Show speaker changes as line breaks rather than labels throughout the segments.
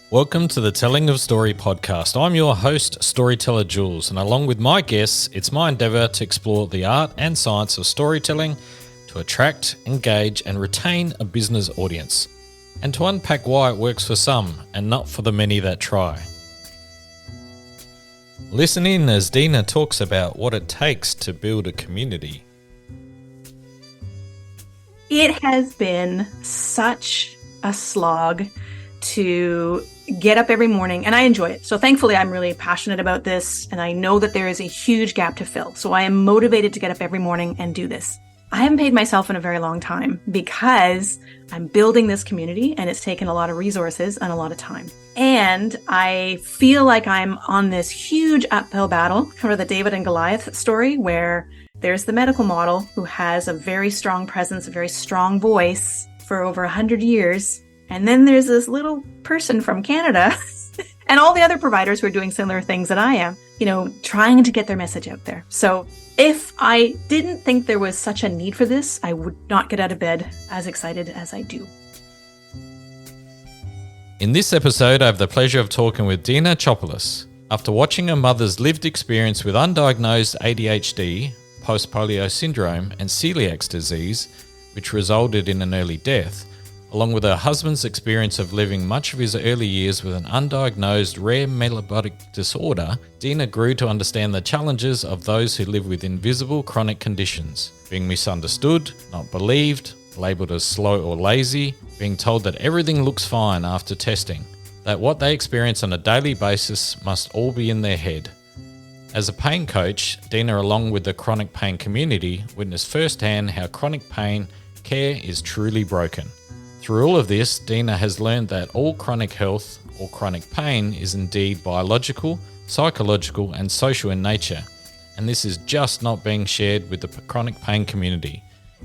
Welcome to the Telling of Story podcast. I'm your host, storyteller Jules, and along with my guests, it's my endeavour to explore the art and science of storytelling to attract, engage, and retain a business audience, and to unpack why it works for some and not for the many that try. Listen in as Dina talks about what it takes to build a community.
It has been such a slog to get up every morning, and I enjoy it. So thankfully, I'm really passionate about this, and I know that there is a huge gap to fill. So I am motivated to get up every morning and do this. I haven't paid myself in a very long time because I'm building this community, and it's taken a lot of resources and a lot of time. And I feel like I'm on this huge uphill battle for the David and Goliath story, where there's the medical model who has a very strong presence, a very strong voice for over 100 years. And then there's this little person from Canada and all the other providers who are doing similar things that I am, trying to get their message out there. So if I didn't think there was such a need for this, I would not get out of bed as excited as I do.
In this episode, I have the pleasure of talking with Deena Chopolis. After watching her mother's lived experience with undiagnosed ADHD, post-polio syndrome, and celiac disease, which resulted in an early death, along with her husband's experience of living much of his early years with an undiagnosed rare metabolic disorder, Dina grew to understand the challenges of those who live with invisible chronic conditions, being misunderstood, not believed, labelled as slow or lazy, being told that everything looks fine after testing, that what they experience on a daily basis must all be in their head. As a pain coach, Dina, along with the chronic pain community, witnessed firsthand how chronic pain care is truly broken. Through all of this, Dina has learned that all chronic health or chronic pain is indeed biological, psychological, and social in nature, and this is just not being shared with the chronic pain community,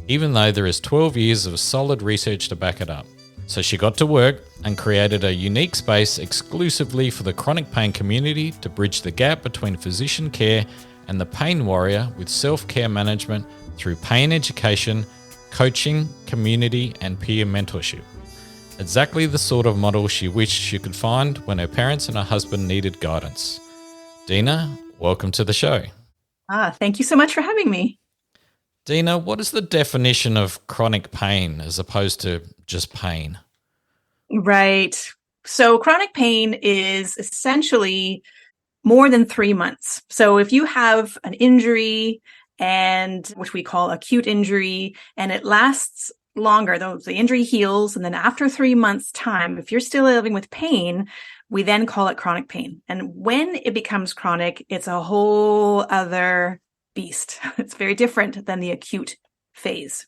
even though there is 12 years of solid research to back it up. So she got to work and created a unique space exclusively for the chronic pain community to bridge the gap between physician care and the pain warrior with self-care management through pain education, coaching, community, and peer mentorship. Exactly the sort of model she wished she could find when her parents and her husband needed guidance. Dina, welcome to the show.
Thank you so much for having me.
Dina, what is the definition of chronic pain as opposed to just pain?
Right. So chronic pain is essentially more than 3 months. So if you have an injury, and which we call acute injury, and it lasts longer, though the injury heals, and then after 3 months' time, if you're still living with pain, we then call it chronic pain. And when it becomes chronic, it's a whole other beast. It's very different than the acute phase.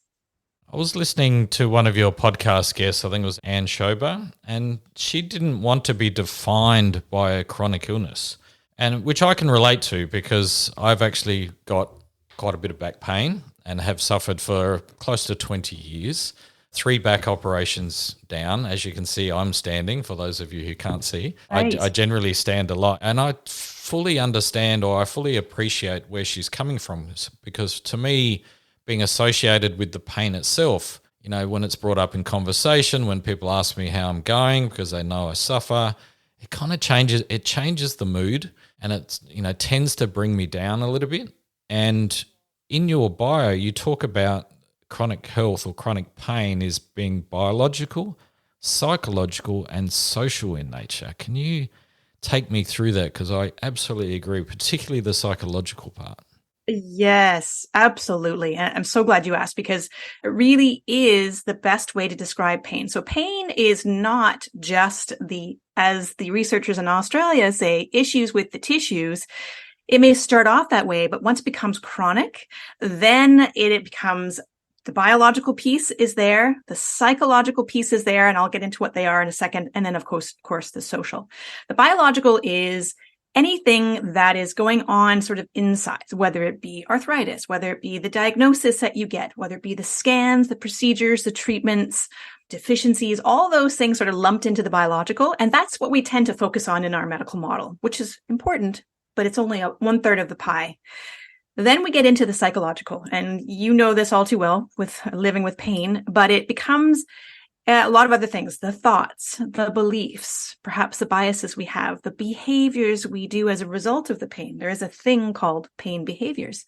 I was listening to one of your podcast guests, I think it was Anne Schober, and she didn't want to be defined by a chronic illness, and which I can relate to because I've actually got quite a bit of back pain and have suffered for close to 20 years. 3 back operations down. As you can see, I'm standing, for those of you who can't see.
Right.
I generally stand a lot, and I fully understand, or I fully appreciate where she's coming from, because to me, being associated with the pain itself, when it's brought up in conversation, when people ask me how I'm going because they know I suffer, it kind of changes the mood, and it tends to bring me down a little bit. And in your bio, you talk about chronic health or chronic pain as being biological, psychological, and social in nature. Can you take me through that? Because I absolutely agree, particularly the psychological part.
Yes, absolutely. And I'm so glad you asked, because it really is the best way to describe pain. So pain is not just as the researchers in Australia say, issues with the tissues. It may start off that way, but once it becomes chronic, then it becomes the biological piece is there, the psychological piece is there, and I'll get into what they are in a second. And then, of course, the social. The biological is anything that is going on sort of inside, whether it be arthritis, whether it be the diagnosis that you get, whether it be the scans, the procedures, the treatments, deficiencies, all those things sort of lumped into the biological. And that's what we tend to focus on in our medical model, which is important, but it's only 1/3 of the pie. Then we get into the psychological, and you know this all too well with living with pain, but it becomes A lot of other things, the thoughts, the beliefs, perhaps the biases we have, the behaviors we do as a result of the pain. There is a thing called pain behaviors.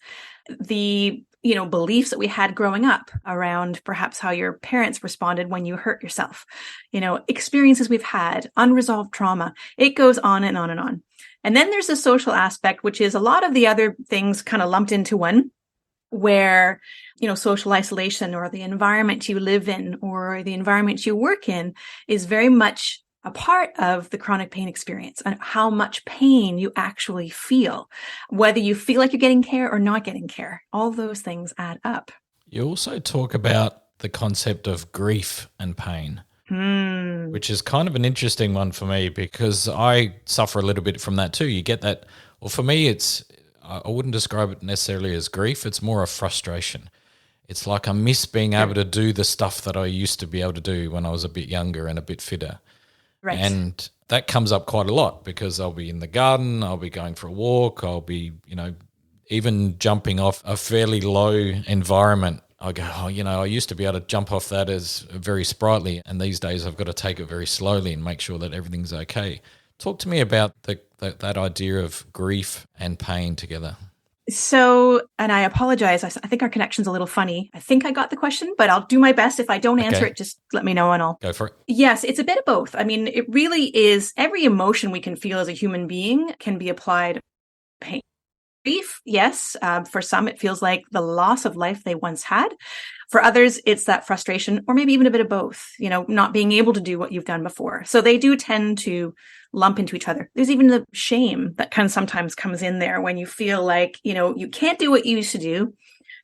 The, beliefs that we had growing up around perhaps how your parents responded when you hurt yourself, experiences we've had, unresolved trauma. It goes on and on and on. And then there's the social aspect, which is a lot of the other things kind of lumped into one, where, social isolation or the environment you live in or the environment you work in is very much a part of the chronic pain experience and how much pain you actually feel, whether you feel like you're getting care or not getting care. All those things add up.
You also talk about the concept of grief and pain, which is kind of an interesting one for me because I suffer a little bit from that too. You get that, well, for me, I wouldn't describe it necessarily as grief. It's more a frustration. It's like I miss being able to do the stuff that I used to be able to do when I was a bit younger and a bit fitter.
Right.
And that comes up quite a lot because I'll be in the garden, I'll be going for a walk, I'll be, even jumping off a fairly low environment. I go, I used to be able to jump off that as very sprightly, and these days I've got to take it very slowly and make sure that everything's okay. Talk to me about that idea of grief and pain together.
So, and I apologize. I think our connection's a little funny. I think I got the question, but I'll do my best. If I don't answer it, just let me know and I'll
go for it.
Yes, it's a bit of both. I mean, it really is. Every emotion we can feel as a human being can be applied pain. Grief, yes. For some, it feels like the loss of life they once had. For others, it's that frustration or maybe even a bit of both, not being able to do what you've done before. So they do tend to lump into each other. There's even the shame that kind of sometimes comes in there when you feel like, you can't do what you used to do.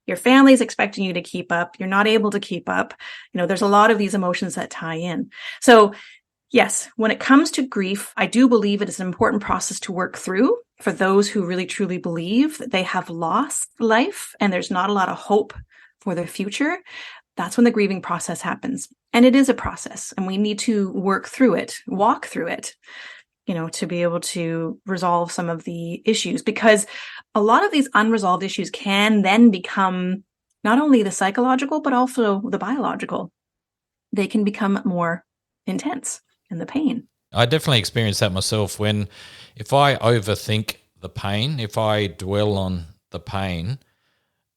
Your family's expecting you to keep up. You're not able to keep up. There's a lot of these emotions that tie in. So yes, when it comes to grief, I do believe it is an important process to work through for those who really truly believe that they have lost life and there's not a lot of hope for the future. That's when the grieving process happens. And it is a process and we need to work through it, walk through it, to be able to resolve some of the issues, because a lot of these unresolved issues can then become not only the psychological, but also the biological. They can become more intense in the pain.
I definitely experienced that myself if I overthink the pain, if I dwell on the pain,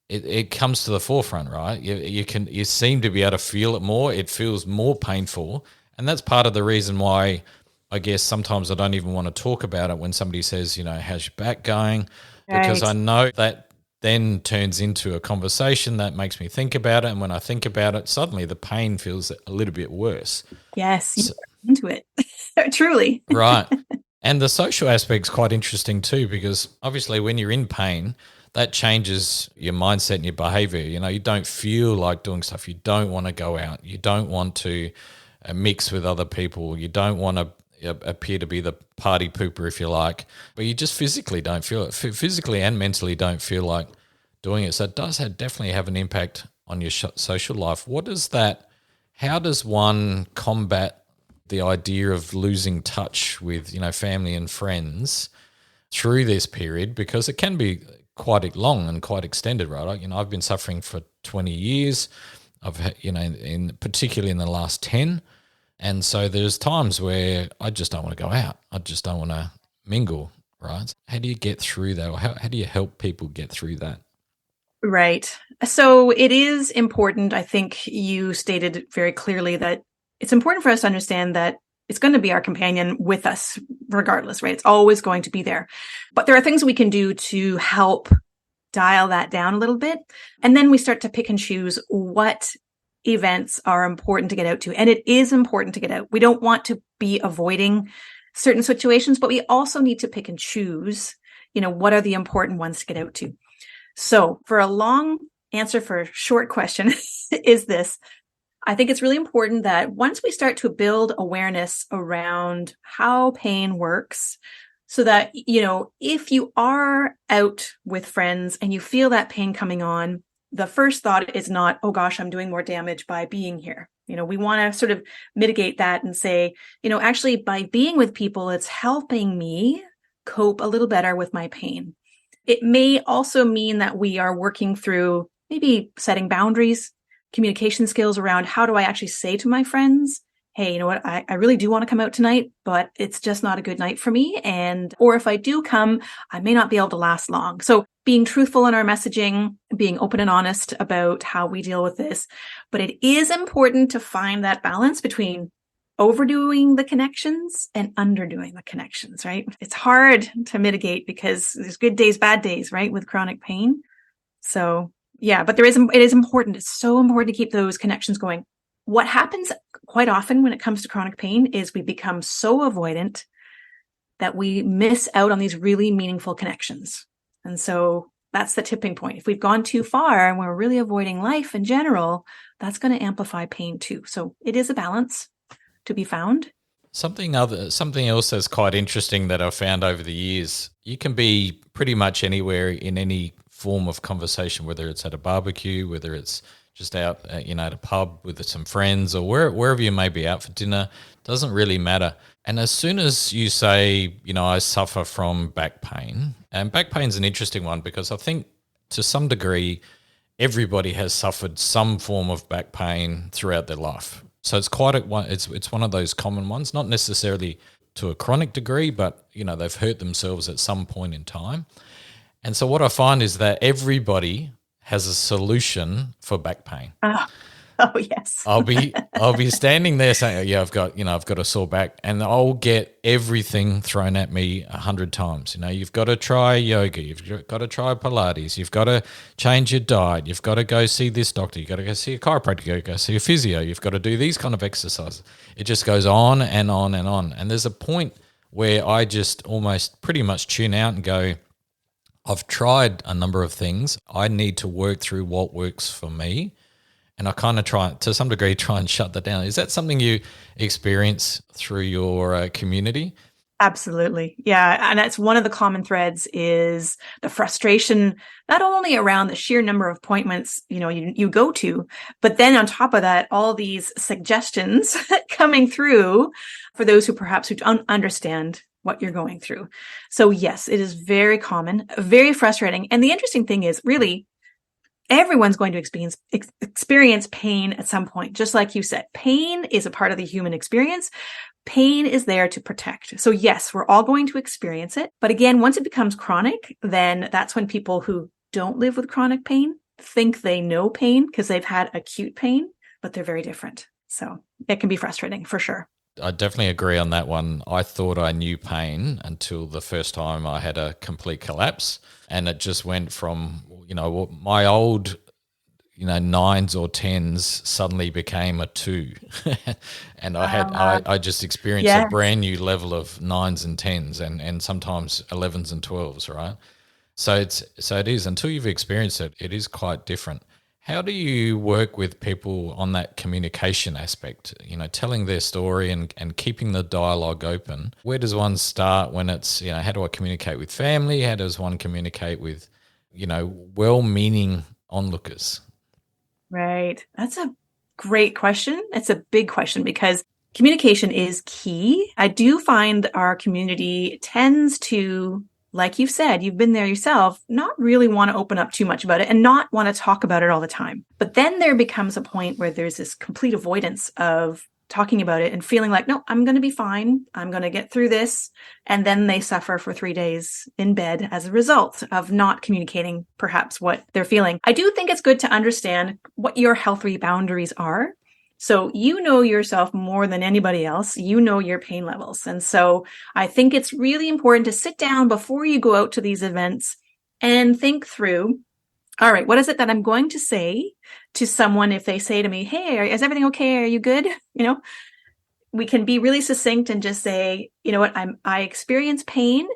it comes to the forefront, right? You seem to be able to feel it more. It feels more painful. And that's part of the reason why I guess sometimes I don't even want to talk about it when somebody says, how's your back going? Because I know that then turns into a conversation that makes me think about it. And when I think about it, suddenly the pain feels a little bit worse.
Yes, you're into it. Truly.
Right. And the social aspect's quite interesting too, because obviously when you're in pain, that changes your mindset and your behavior. You don't feel like doing stuff. You don't want to go out. You don't want to mix with other people. You don't want to appear to be the party pooper, if you like, but you just physically don't feel it. Physically and mentally don't feel like doing it. So it does definitely have an impact on your social life. How does one combat the idea of losing touch with, family and friends through this period? Because it can be quite long and quite extended, right? I've been suffering for 20 years. Particularly in the last 10. And so there's times where I just don't want to go out. I just don't want to mingle, right? How do you get through that? Or how do you help people get through that?
Right. So it is important. I think you stated very clearly that it's important for us to understand that it's going to be our companion with us regardless, right? It's always going to be there. But there are things we can do to help dial that down a little bit. And then we start to pick and choose what events are important to get out to. And it is important to get out. We don't want to be avoiding certain situations, but we also need to pick and choose, what are the important ones to get out to. So for a long answer for a short question is this. I think it's really important that once we start to build awareness around how pain works, so that, if you are out with friends and you feel that pain coming on, the first thought is not, oh gosh, I'm doing more damage by being here. We want to sort of mitigate that and say, actually by being with people, it's helping me cope a little better with my pain. It may also mean that we are working through maybe setting boundaries, communication skills around how do I actually say to my friends, hey, you know what, I really do want to come out tonight, but it's just not a good night for me. Or if I do come, I may not be able to last long. So being truthful in our messaging, being open and honest about how we deal with this. But it is important to find that balance between overdoing the connections and underdoing the connections, right? It's hard to mitigate because there's good days, bad days, right? With chronic pain. So yeah, but it is important. It's so important to keep those connections going. What happens quite often when it comes to chronic pain is we become so avoidant that we miss out on these really meaningful connections. And so that's the tipping point. If we've gone too far and we're really avoiding life in general, that's going to amplify pain too. So it is a balance to be found.
Something else that's quite interesting that I've found over the years, you can be pretty much anywhere in any form of conversation, whether it's at a barbecue, whether it's just out at a pub with some friends, or wherever you may be out for dinner, doesn't really matter. And as soon as you say, I suffer from back pain, and back pain's an interesting one because I think to some degree everybody has suffered some form of back pain throughout their life. So it's it's one of those common ones, not necessarily to a chronic degree, but they've hurt themselves at some point in time. And so what I find is that everybody has a solution for back pain.
Oh yes.
I'll be standing there saying, I've got a sore back, and I'll get everything thrown at me 100 times. You've got to try yoga, you've got to try Pilates, you've got to change your diet, you've got to go see this doctor, you've got to go see a chiropractor, go see a physio, you've got to do these kind of exercises. It just goes on and on and on. And there's a point where I just almost pretty much tune out and go, I've tried a number of things. I need to work through what works for me. And I kind of try and shut that down. Is that something you experience through your community?
Absolutely. Yeah. And that's one of the common threads is the frustration, not only around the sheer number of appointments, you go to, but then on top of that, all these suggestions coming through for those who perhaps who don't understand what you're going through. So yes, it is very common, very frustrating. And the interesting thing is really, everyone's going to experience pain at some point. Just like you said, pain is a part of the human experience. Pain is there to protect. So yes, we're all going to experience it. But again, once it becomes chronic, then that's when people who don't live with chronic pain think they know pain because they've had acute pain, but they're very different. So it can be frustrating for sure.
I definitely agree on that one. I thought I knew pain until the first time I had a complete collapse, and it just went from, my old, 9s or 10s suddenly became a 2. And I just experienced a brand new level of 9s and 10s and sometimes 11s and 12s, right? So it is, until you've experienced it, it is quite different. How do you work with people on that communication aspect, telling their story and keeping the dialogue open? Where does one start when it's, how do I communicate with family? How does one communicate with, well-meaning onlookers?
Right. That's a great question. It's a big question because communication is key. I do find our community tends to, like you've said, you've been there yourself, not really want to open up too much about it and not want to talk about it all the time. But then there becomes a point where there's this complete avoidance of talking about it and feeling like, no, I'm going to be fine. I'm going to get through this. And then they suffer for 3 days in bed as a result of not communicating perhaps what they're feeling. I do think it's good to understand what your healthy boundaries are. So you know yourself more than anybody else. You know your pain levels. And so I think it's really important to sit down before you go out to these events and think through, all right, what is it that I'm going to say to someone if they say to me, hey, is everything okay? Are you good? We can be really succinct and just say, you know what, I experience pain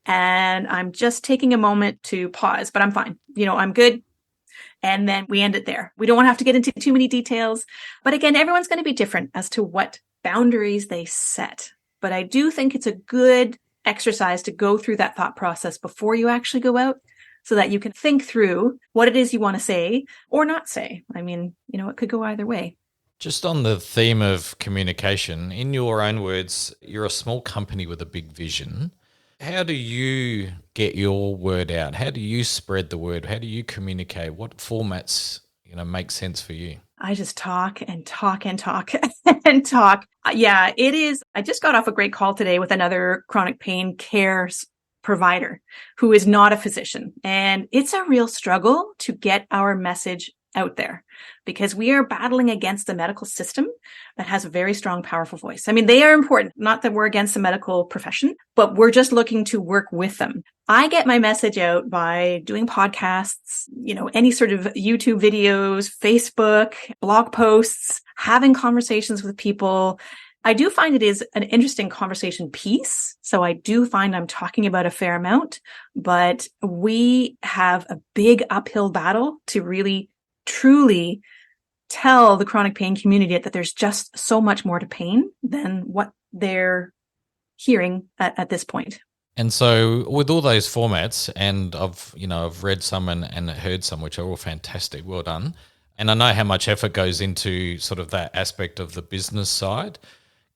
and I'm just taking a moment to pause, but I'm fine. I'm good. And then we end it there. We don't want to have to get into too many details. But again, everyone's going to be different as to what boundaries they set. But I do think it's a good exercise to go through that thought process before you actually go out so that you can think through what it is you want to say or not say. I mean, it could go either way.
Just on the theme of communication, in your own words, you're a small company with a big vision. How do you get your word out? How do you spread the word? How do you communicate? What formats, make sense for you?
I just talk and talk and talk and talk. Yeah, it is. I just got off a great call today with another chronic pain care provider who is not a physician. And it's a real struggle to get our message out there because we are battling against the medical system that has a very strong, powerful voice. I mean, they are important. Not that we're against the medical profession, but we're just looking to work with them. I get my message out by doing podcasts, any sort of YouTube videos, Facebook, blog posts, having conversations with people. I do find it is an interesting conversation piece. So I do find I'm talking about a fair amount, but we have a big uphill battle to really, truly tell the chronic pain community that there's just so much more to pain than what they're hearing at this point.
And so with all those formats, and I've read some and heard some, which are all fantastic, well done. And I know how much effort goes into sort of that aspect of the business side.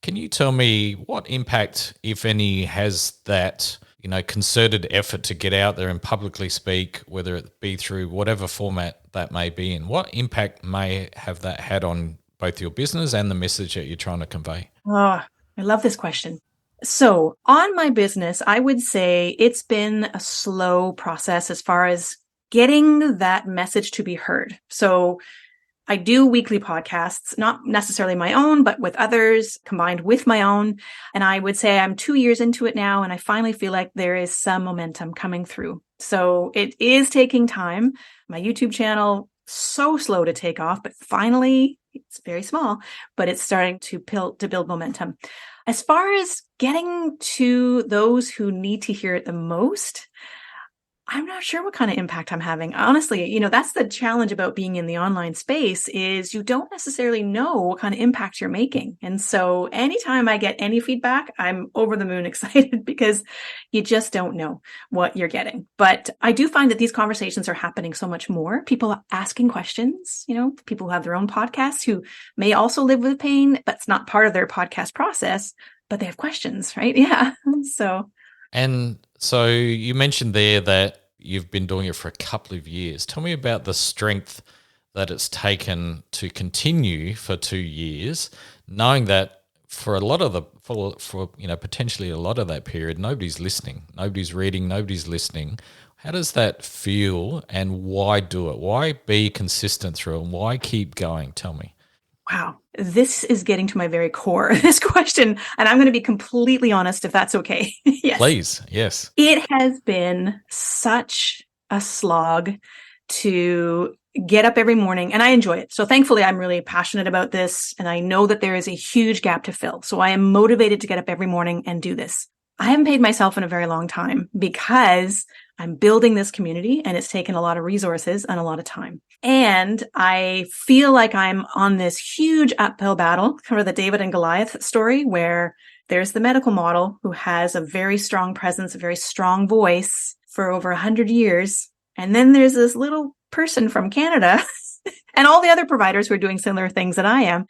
Can you tell me what impact, if any, has that, concerted effort to get out there and publicly speak, whether it be through whatever format that may be in? What impact may have that had on both your business and the message that you're trying to convey?
Oh, I love this question. So on my business, I would say it's been a slow process as far as getting that message to be heard. So I do weekly podcasts, not necessarily my own, but with others combined with my own. And I would say I'm 2 years into it now, and I finally feel like there is some momentum coming through. So it is taking time. My YouTube channel, so slow to take off, but finally it's very small, but it's starting to build momentum. As far as getting to those who need to hear it the most, I'm not sure what kind of impact I'm having. Honestly, that's the challenge about being in the online space is you don't necessarily know what kind of impact you're making. And so anytime I get any feedback, I'm over the moon excited because you just don't know what you're getting. But I do find that these conversations are happening so much more. People are asking questions, people who have their own podcasts who may also live with pain, but it's not part of their podcast process, but they have questions, right? Yeah.
And so you mentioned there that you've been doing it for a couple of years. Tell me about the strength that it's taken to continue for 2 years, knowing that for a lot of potentially a lot of that period, nobody's listening, nobody's reading, nobody's listening. How does that feel, and why do it? Why be consistent through it, and why keep going? Tell me.
Wow. This is getting to my very core, this question. And I'm going to be completely honest, if that's okay. Yes.
Please. Yes.
It has been such a slog to get up every morning, and I enjoy it. So thankfully, I'm really passionate about this, and I know that there is a huge gap to fill. So I am motivated to get up every morning and do this. I haven't paid myself in a very long time because I'm building this community, and it's taken a lot of resources and a lot of time. And I feel like I'm on this huge uphill battle, kind of the David and Goliath story, where there's the medical model who has a very strong presence, a very strong voice for over 100 years. And then there's this little person from Canada and all the other providers who are doing similar things that I am,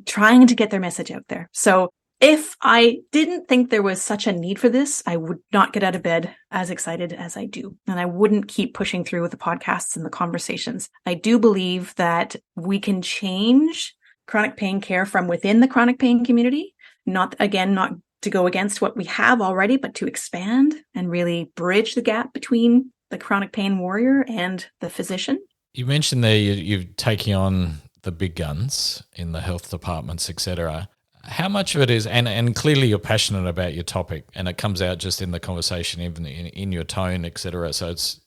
trying to get their message out there. So if I didn't think there was such a need for this, I would not get out of bed as excited as I do. And I wouldn't keep pushing through with the podcasts and the conversations. I do believe that we can change chronic pain care from within the chronic pain community, not to go against what we have already, but to expand and really bridge the gap between the chronic pain warrior and the physician.
You mentioned there you're taking on the big guns in the health departments, etc. How much of it is, and clearly you're passionate about your topic, and it comes out just in the conversation, even in your tone, etc. So it's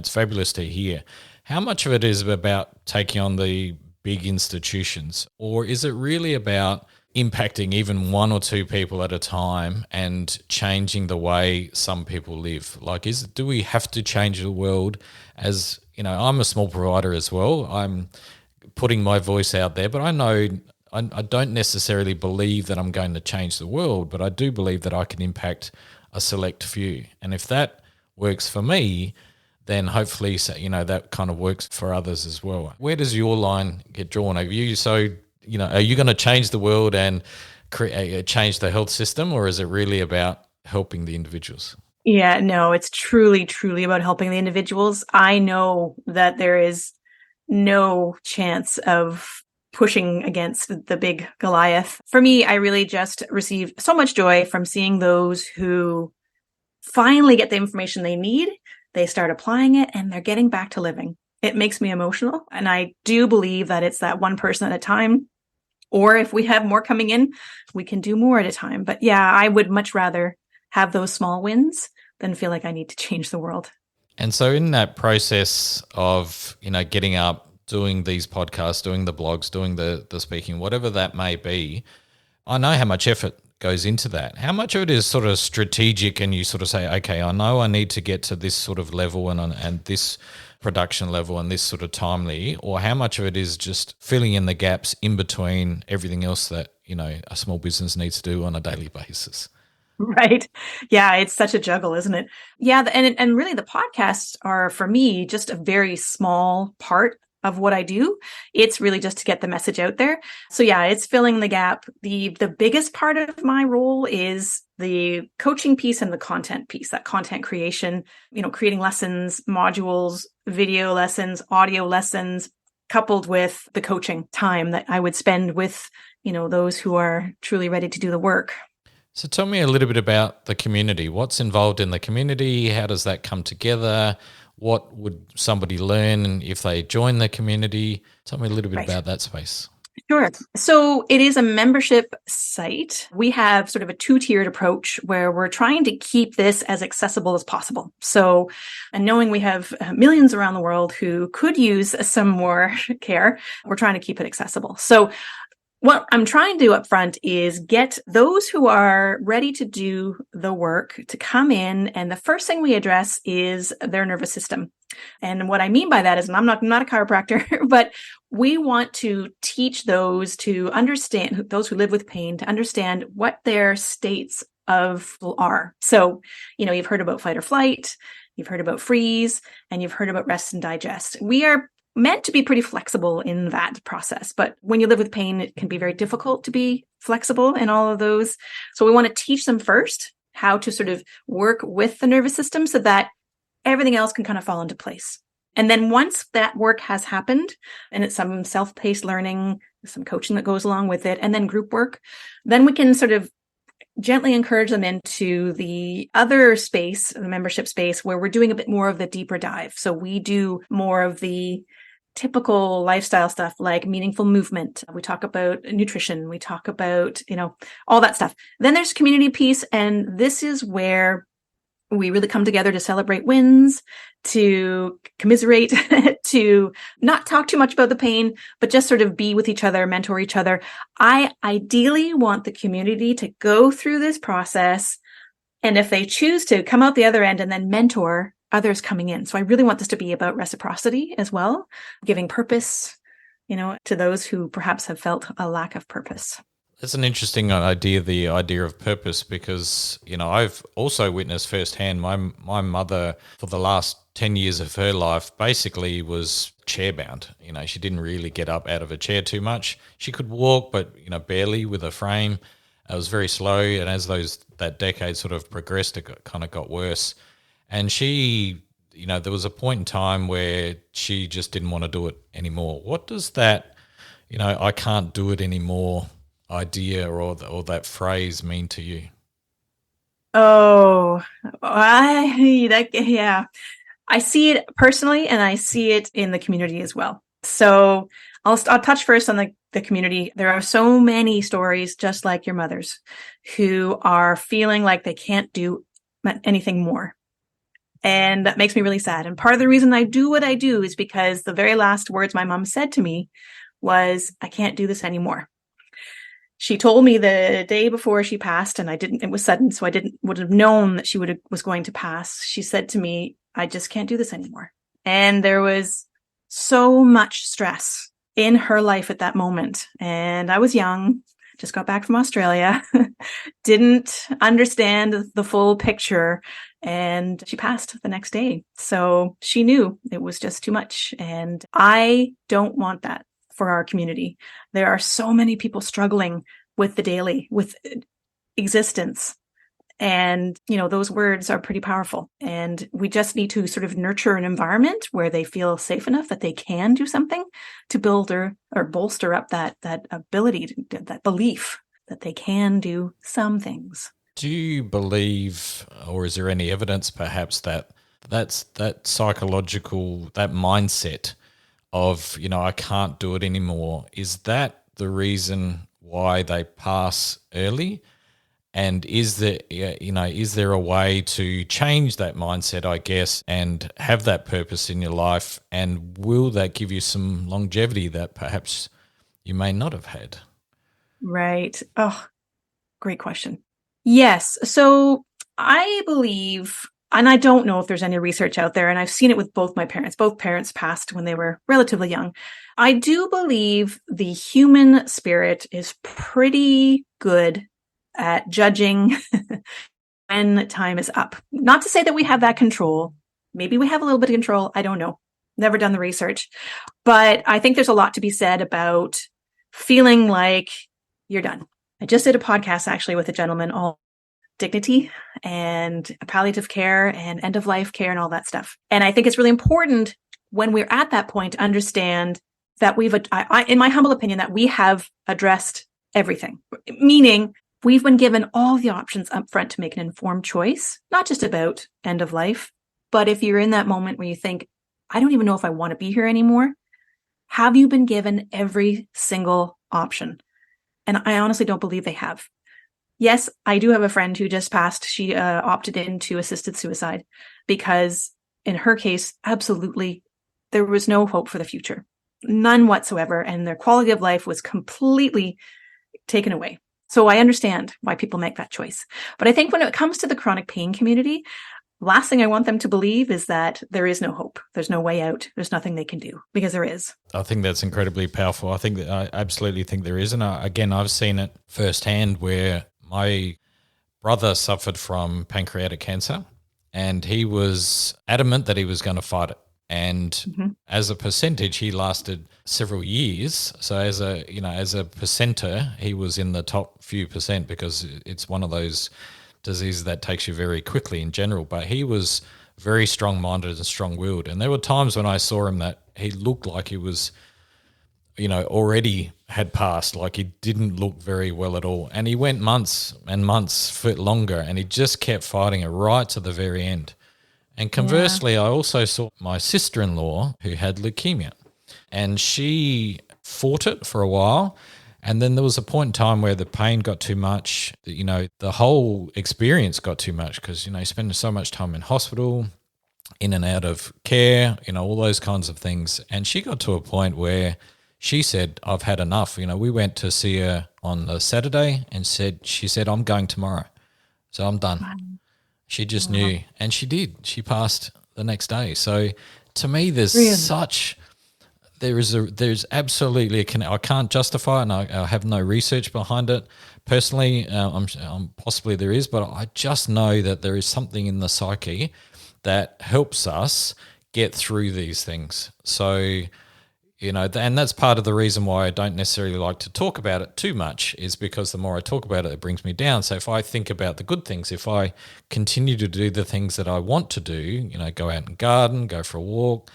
fabulous to hear. How much of it is about taking on the big institutions, or is it really about impacting even one or two people at a time and changing the way some people live? Like, do we have to change the world? As I'm a small provider as well. I'm putting my voice out there, but I know I don't necessarily believe that I'm going to change the world, but I do believe that I can impact a select few. And if that works for me, then hopefully, that kind of works for others as well. Where does your line get drawn? Are you going to change the world and change the health system, or is it really about helping the individuals?
Yeah, no, it's truly, truly about helping the individuals. I know that there is no chance of pushing against the big Goliath. For me, I really just receive so much joy from seeing those who finally get the information they need, they start applying it, and they're getting back to living. It makes me emotional. And I do believe that it's that one person at a time. Or if we have more coming in, we can do more at a time. But yeah, I would much rather have those small wins than feel like I need to change the world.
And so in that process of, getting up, doing these podcasts, doing the blogs, doing the speaking, whatever that may be, I know how much effort goes into that. How much of it is sort of strategic and you sort of say, okay, I know I need to get to this sort of level and this production level and this sort of timely, or how much of it is just filling in the gaps in between everything else that, a small business needs to do on a daily basis?
Right. Yeah, it's such a juggle, isn't it? Yeah, and really the podcasts are, for me, just a very small part of what I do. It's really just to get the message out there. So yeah, it's filling the gap. The biggest part of my role is the coaching piece and the content piece, that content creation, creating lessons, modules, video lessons, audio lessons, coupled with the coaching time that I would spend with, those who are truly ready to do the work.
So tell me a little bit about the community. What's involved in the community? How does that come together? What would somebody learn if they join the community? Tell me a little bit about that space.
Sure. So it is a membership site. We have sort of a two-tiered approach where we're trying to keep this as accessible as possible. So, and knowing we have millions around the world who could use some more care, we're trying to keep it accessible. So what I'm trying to do up front is get those who are ready to do the work to come in. And the first thing we address is their nervous system. And what I mean by that is, and I'm not a chiropractor, but we want to teach those to understand, those who live with pain, to understand what their states of are. So, you've heard about fight or flight, you've heard about freeze, and you've heard about rest and digest. We are meant to be pretty flexible in that process. But when you live with pain, it can be very difficult to be flexible in all of those. So we want to teach them first how to sort of work with the nervous system so that everything else can kind of fall into place. And then once that work has happened, and it's some self-paced learning, some coaching that goes along with it, and then group work, then we can sort of gently encourage them into the other space, the membership space, where we're doing a bit more of the deeper dive. So we do more of the typical lifestyle stuff like meaningful movement. We talk about nutrition. We talk about, all that stuff. Then there's community piece. And this is where we really come together to celebrate wins, to commiserate, to not talk too much about the pain, but just sort of be with each other, mentor each other. I ideally want the community to go through this process. And if they choose to come out the other end and then mentor others coming in. So I really want this to be about reciprocity as well, giving purpose, to those who perhaps have felt a lack of purpose.
That's an interesting idea, the idea of purpose, because, I've also witnessed firsthand my mother for the last 10 years of her life basically was chair-bound. She didn't really get up out of a chair too much. She could walk, but, barely with a frame. It was very slow. And as that decade sort of progressed, it kind of got worse. And she, there was a point in time where she just didn't want to do it anymore. What does that, I can't do it anymore idea or that phrase mean to you?
Oh, yeah. I see it personally, and I see it in the community as well. So I'll touch first on the community. There are so many stories just like your mother's who are feeling like they can't do anything more. And that makes me really sad. And part of the reason I do what I do is because the very last words my mom said to me was, I can't do this anymore. She told me the day before she passed, and it was sudden, so I would have known that she was going to pass. She said to me, I just can't do this anymore. And there was so much stress in her life at that moment. And I was young, just got back from Australia, didn't understand the full picture. And she passed the next day. So she knew it was just too much. And I don't want that for our community. There are so many people struggling with the daily, with existence. And, those words are pretty powerful. And we just need to sort of nurture an environment where they feel safe enough that they can do something to build or bolster up that ability, that belief that they can do some things.
Do you believe, or is there any evidence perhaps that psychological, that mindset of, I can't do it anymore, is that the reason why they pass early? And is there a way to change that mindset, I guess, and have that purpose in your life? And will that give you some longevity that perhaps you may not have had?
Right. Oh, great question. Yes. So I believe, and I don't know if there's any research out there, and I've seen it with both my parents. Both parents passed when they were relatively young. I do believe the human spirit is pretty good at judging when time is up. Not to say that we have that control. Maybe we have a little bit of control. I don't know. Never done the research. But I think there's a lot to be said about feeling like you're done. I just did a podcast actually with a gentleman on dignity and palliative care and end of life care and all that stuff. And I think it's really important when we're at that point to understand that in my humble opinion, that we have addressed everything. Meaning, we've been given all the options up front to make an informed choice, not just about end of life, but if you're in that moment where you think, I don't even know if I want to be here anymore, have you been given every single option? And I honestly don't believe they have. Yes, I do have a friend who just passed. She opted into assisted suicide because in her case, absolutely, there was no hope for the future. None whatsoever. And their quality of life was completely taken away. So I understand why people make that choice. But I think when it comes to the chronic pain community, last thing I want them to believe is that there is no hope. There's no way out. There's nothing they can do, because there is.
I think that's incredibly powerful. I absolutely think there is. And again, I've seen it firsthand where my brother suffered from pancreatic cancer and he was adamant that he was going to fight it. And as a percentage, he lasted several years. So as a percenter, he was in the top few percent because it's one of those diseases that takes you very quickly in general. But he was very strong-minded and strong-willed. And there were times when I saw him that he looked like he was, already had passed, like he didn't look very well at all. And he went months and months for longer, and he just kept fighting it right to the very end. And conversely, I also saw my sister-in-law who had leukemia, and she fought it for a while. And then there was a point in time where the pain got too much, the whole experience got too much because, spending so much time in hospital, in and out of care, all those kinds of things. And she got to a point where she said, I've had enough. We went to see her on a Saturday and she said, I'm going tomorrow. So I'm done. Wow. She just knew, and she did. She passed the next day. So to me, there's there's absolutely a connection. I can't justify it, and I have no research behind it. Personally, possibly there is, but I just know that there is something in the psyche that helps us get through these things. So, and that's part of the reason why I don't necessarily like to talk about it too much, is because the more I talk about it, it brings me down. So if I think about the good things, if I continue to do the things that I want to do, go out and garden, go for a walk,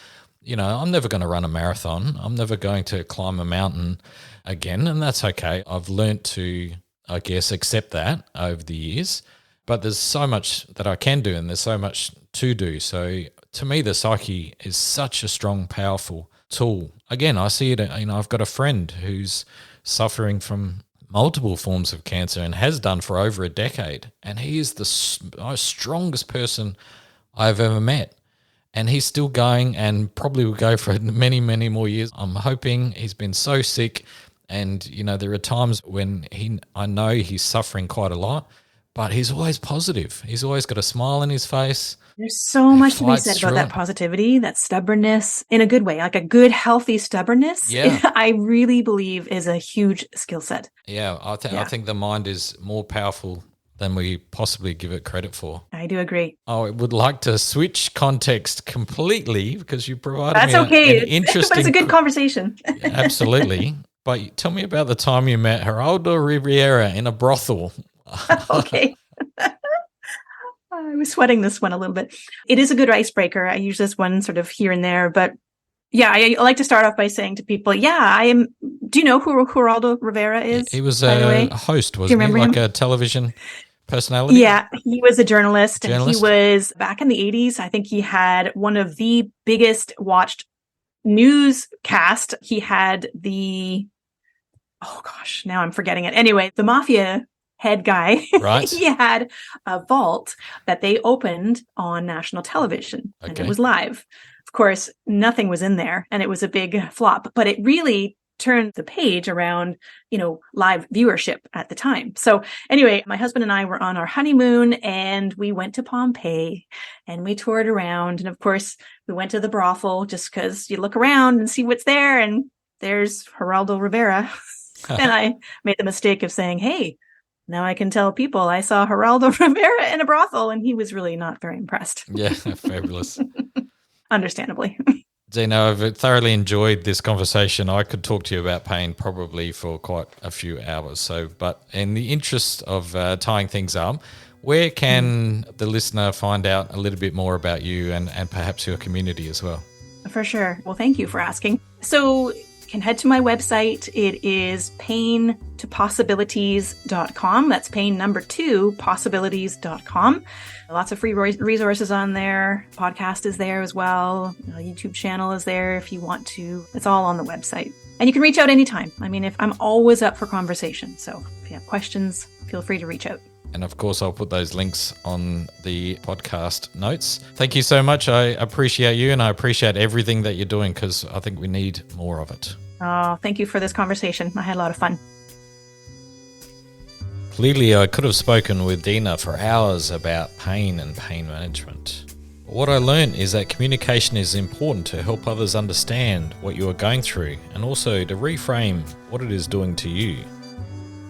I'm never going to run a marathon. I'm never going to climb a mountain again, and that's okay. I've learnt to, I guess, accept that over the years. But there's so much that I can do, and there's so much to do. So to me, the psyche is such a strong, powerful tool. Again, I see it, I've got a friend who's suffering from multiple forms of cancer and has done for over a decade, and he is the strongest person I've ever met. And he's still going and probably will go for many, many more years. I'm hoping. He's been so sick, and, there are times when I know he's suffering quite a lot, but he's always positive. He's always got a smile on his face.
There's so much to be said about that positivity, that stubbornness, in a good way, like a good, healthy stubbornness.
Yeah.
I really believe is a huge skill set.
Yeah, I think the mind is more powerful than we possibly give it credit for.
I do agree.
I would like to switch context completely because you provided
an interesting... It's a good conversation.
Absolutely. But tell me about the time you met Geraldo Rivera in a brothel.
Okay. I was sweating this one a little bit. It is a good icebreaker. I use this one sort of here and there, but yeah, I like to start off by saying to people, do you know who Geraldo Rivera is?
He was a host, wasn't he? Like a television personality?
Yeah, he was a journalist. And he was, back in the 80s, I think he had one of the biggest watched newscast. He had now I'm forgetting it. Anyway, the mafia head guy,
right?
He had a vault that they opened on national television, and it was live. Of course, nothing was in there, and it was a big flop, but it really turned the page around, live viewership at the time. So anyway, my husband and I were on our honeymoon, and we went to Pompeii, and we toured around. And of course, we went to the brothel just because you look around and see what's there, and there's Geraldo Rivera. And I made the mistake of saying, hey, now I can tell people I saw Geraldo Rivera in a brothel, and he was really not very impressed.
Yeah, fabulous.
Understandably.
Deena, I've thoroughly enjoyed this conversation. I could talk to you about pain probably for quite a few hours. But in the interest of tying things up, where can the listener find out a little bit more about you and perhaps your community as well?
For sure. Well, thank you for asking. So you can head to my website. It is pain2possibilities.com. That's pain2possibilities.com. Lots of free resources on there. Podcast is there as well. YouTube channel is there if you want to. It's all on the website. And you can reach out anytime. I mean, I'm always up for conversation. So if you have questions, feel free to reach out.
And of course, I'll put those links on the podcast notes. Thank you so much. I appreciate you, and I appreciate everything that you're doing, because I think we need more of it.
Oh, thank you for this conversation. I had a lot of fun.
Clearly, I could have spoken with Deena for hours about pain and pain management. What I learned is that communication is important to help others understand what you are going through, and also to reframe what it is doing to you.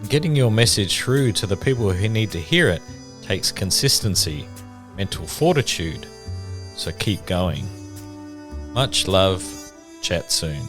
Getting your message through to the people who need to hear it takes consistency, mental fortitude, so keep going. Much love. Chat soon.